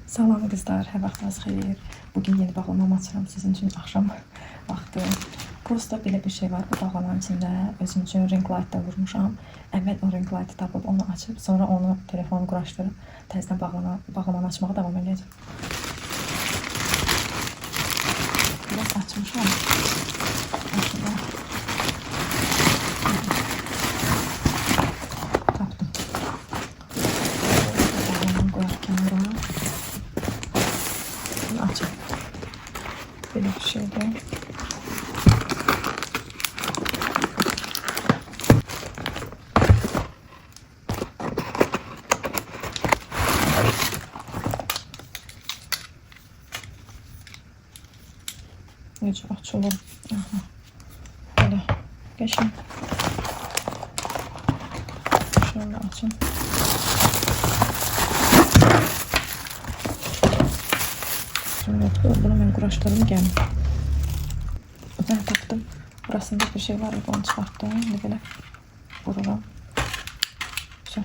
Salam qızlar, hər vaxtınız xeyir. Bugün yeni bağlamamı açıram sizin üçün axşam vaxtı. Prosta belə bir şey var bu bağlamanın içində. Özüm üçün ring light da vurmuşam. Əvvəl o ring light tapıb onu açıb, sonra onu telefonu quraşdırıb təzədən bağlamanı açmağa davam edəcəm. Biraz açmışam. Aşağıda. Tapdım. Bağlamanı qoyarkən bura. Bunu açıb. Belə bir şeydir. Necə açılır. Aha. Belə. Geçin. Şöyle açın. Evet, bunu ben quraşdırdım gəlin. Ben tapdım. Burasında bir şey var, onu çıxartdım. İndi belə vururam. Şu.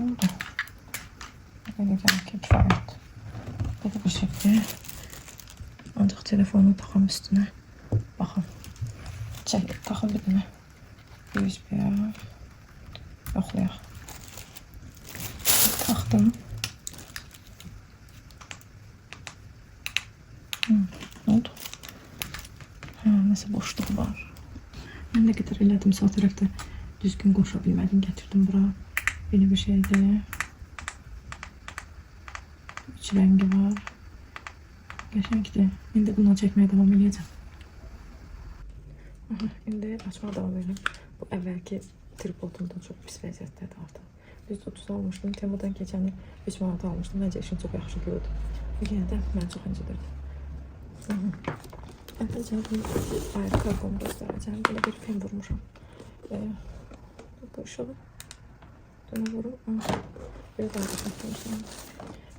Oldu. Belə gəlir ki, kifayət. Belə bir şeydir. Ancaq telefonu taxım üstünə. Baxın. Çək, taxım bir dənə. USB-yə. Yoxlayaq. Taxdım. Ne oldu? Nəsə boşluq var. Mən də qədər elədim, sağ tərəfdə düzgün qoşa bilmədim, gətirdim bura. Belə bir şeydir. İç rəngi var. Qəşəngdir. İndi bundan çəkməyə davam edəcəm. İndi açmağa davam edelim. Bu əvvəlki tripodumdan çox pis vəziyyətdədir artıq. 130 almışdım. Temudan keçən 3 manata almışdım. Məncə işim çox yaxşı gördü. Yenə də mən çox incidirdim. Əvvəlcə ayrı karbomu göstərəcəm. Belə bir fen vurmuşam. Bu işığı dönə vurup belə daha da çəkmişəm.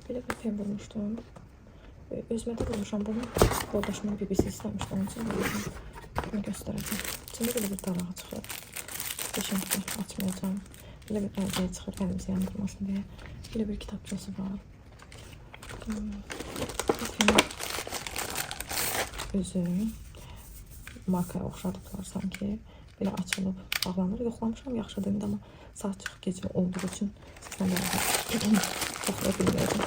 Belə bir fen vurmuşdum. Özümə də vurmuşam bunu. Yoldaşımın bibisi istəmişdi. Onun üçün bunu göstərəcəm. İçində belə bir darağı çıxır. Qəşəngdir, açmayacağım. Belə bir əlcəyə çıxır, əlimizi yandırmasın deyə. Belə bir kitabçası var. Özü markaya oxşadıqlar sanki. Belə açılıb bağlanır. Yoxlamışam, yaxşıdır indi, amma saat çox gecə olduğu üçün sizdən beraber yoxlaya bilməyəcəm.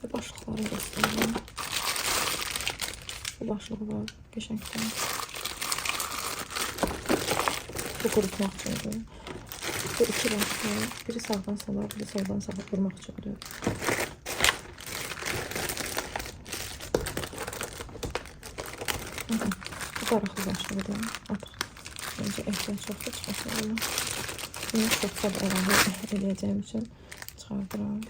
Və başlıqları göstərirəm. Bu başlığı var, qəşəngdir. Bu qurutmaq üçündür. Bu iki başlığı, biri sağdan sola, biri soldan sağa qurmaq üçündür. Bu daraqlı başlığıdır. Artıq məncə ehtiyac yoxdur, çıxaşlarına. Bunu çox sad əlavə edəcəyim üçün çıxardıram.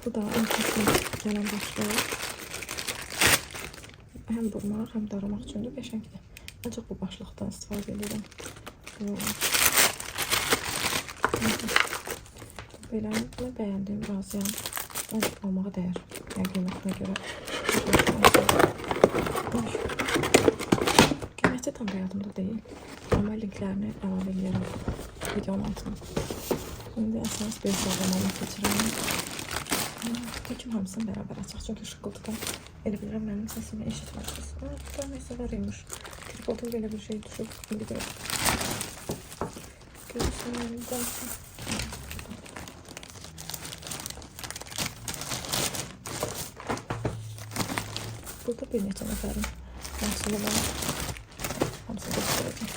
Bu da en çok gelen başlığı. Hem vurmaq, hem daramaq üçündür, qəşəngdir. Ancaq bu başlıqdan istifadə edirəm. Belə, bunu bəyəndim, razıyam. Onu almağa dəyər. Yəni qiymətinə görə. Qiyməti tam da yadımda deyil. Amma linklərini əlavə edirəm videonun altına. Şimdi əsas bir bağlamamı keçirəm. Tüm hamısını beraber açaq, çünki şıqqıltıdan elə bilirəm mənim səsimi eşitməksiniz. Burada nəsə var imiş. Tripodum belə bir şey düşüb. İndi görürəm. Görürsün mənim qonşum. Burada bir neçə nəfərin məhsulu var. Hamısını göstərəcəm.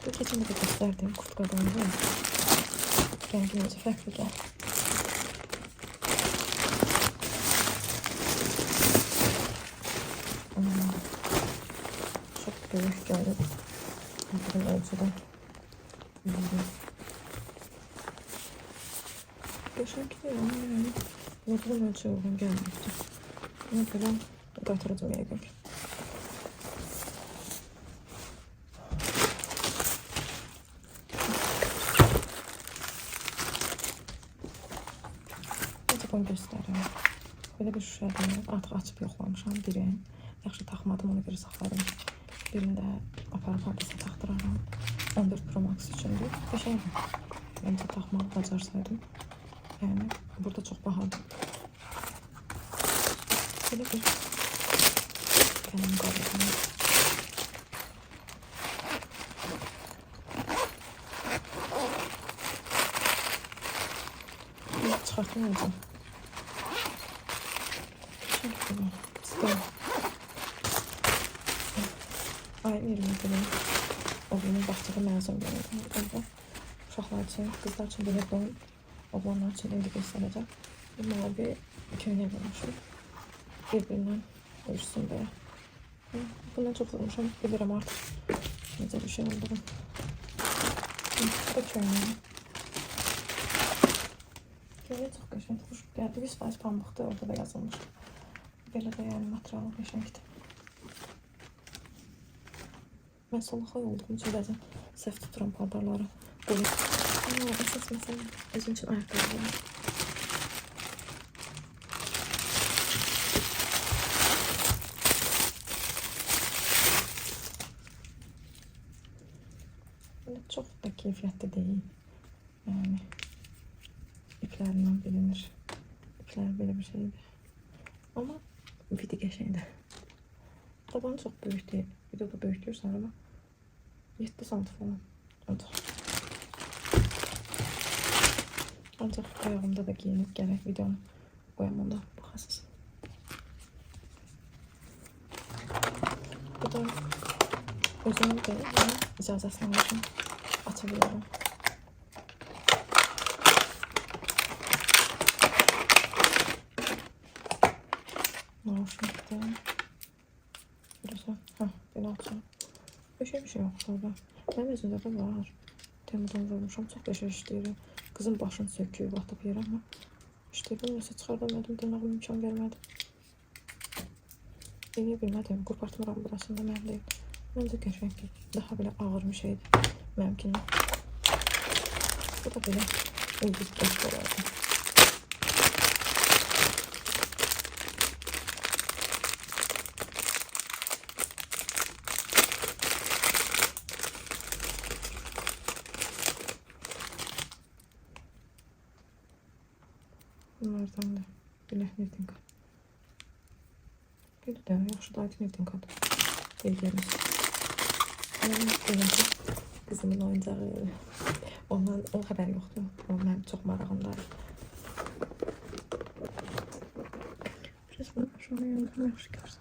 Bu geçen de gösterdiğim kurtkadan var. Rengi önce farklı gel. büyük yani. Bakın ölçüde. Yaşarki de yani. Bakın ölçü uygun gelmişti. Ona göre qatıracağım yəqin ki. Necə bunu göstərim. Belə bir şüşədir. Artıq açıb yoxlamışam biri. Yaxşı taxmadım, ona görə saxladım. Birini də aparıb hardasa taxdıraram. 14 Pro Max üçündür. Qəşəngdir. Məncə taxmağı bacarsaydım. Yəni burada çox bahadır. Belə bir qələm qabı. Çıxartmayacağım. Çünki bu stil. Ayın 20-də oğlumun bağçada məzun görüyorum. Uşaqlar üçün, qızlar üçün belə qoyun. Oğlanlar üçün indi göstərəcəm. Bu mavi köynək vurmuşum. Bir-birindən uyuşsun belə. Bundan çox vurmuşam. Bilirəm artıq necə bir şey olduğunu. Bu da köynək. Köynək çox qəşəng, xoş gəldi. 100% pambıqdır, orada da yazılmış. Belə də yəni materialı qəşəngdir. Mən soluxay olduğum üçün bəzən səhv tuturam paltarları. Əsas məsələn, özüm üçün ayaqqabı var. Çox da keyfiyyətli deyil. Yəni, iplərindən bilinir. İplər belə bir şeydir. Amma vidi qəşəngdir. Tabanı çox böyük deyil. Videoda böyük görürsən amma 7 sant falan. Ancaq ayağımda da giyinib gərək videonu qoyamanda baxasınız. Bu da özümün də icazəsini almışım. Açabiliyorum. Nauşnikdə. Burası. Belə açalım. Bir şey yox orada. Mənim özümdə də var. Temudan vurmuşam. Çox qəşəng işləyir. Qızın başını söküb, atıb yerə amma işləyib. Nəsə çıxardamadım. Dırnağım imkan vermədi. Deyə bilmədim. Qurpartmıram burasında mənim deyil. Məncə qəşəngdir. Daha belə ağır bir şeydir. Mənimkindən. Bu da belə ulduz qəşəng olardı. Bunlardan da bilək Nirtinka. Bir də yaxşı da aydın Nirtinkadır. Deyiləyimiz. Benim qızımın oyuncağı. Ondan xəbər yoxdur. O mənim çox marağımdadır. Biraz bunu aşağıya yandım, yaxşı görsünüz.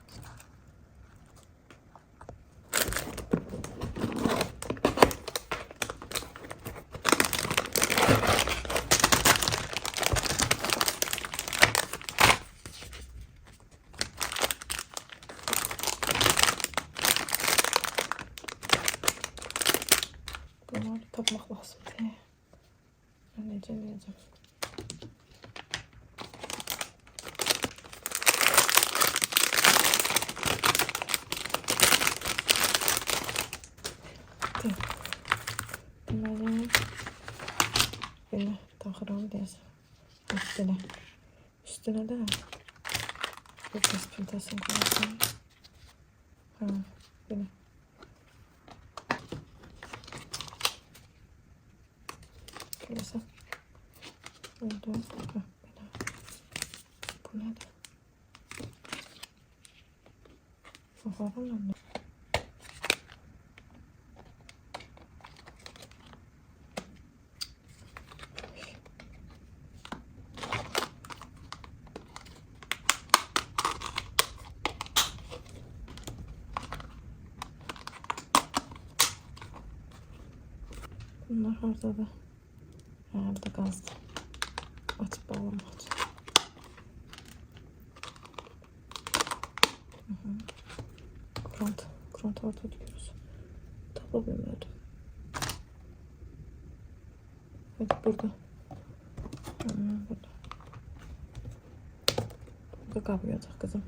Bunları tapmaq lazımdır. Mən necə eləyəcəm? Deməli, belə taxıram deyəsən. Belə. Üstünə də bir kəs pintasını qoyasın. Belə. Görəsən. Oldu. Belə. Bu nədir? Baxarım mən. Bunlar hardadır? Burada qazdı. Açıb bağlamaq üçün. ekran tartıyoruz. Tapa bilmiyordum. Evet burada. Burada. Burada kalmayacak kızım.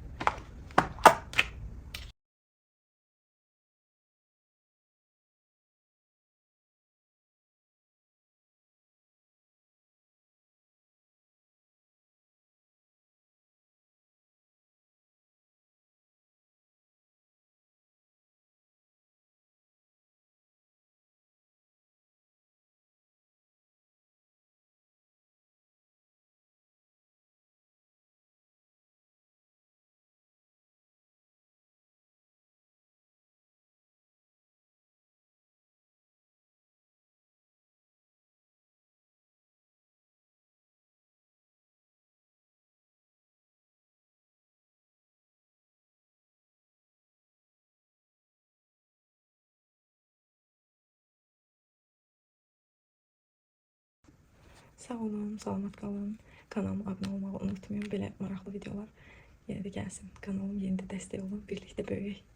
Sağ olun, salamat qalın. Kanalıma abunə olmağı unutmayın. Belə maraqlı videolar yenə də gəlsin. Kanalım yeni də dəstək olun. Birlikdə böyüyək.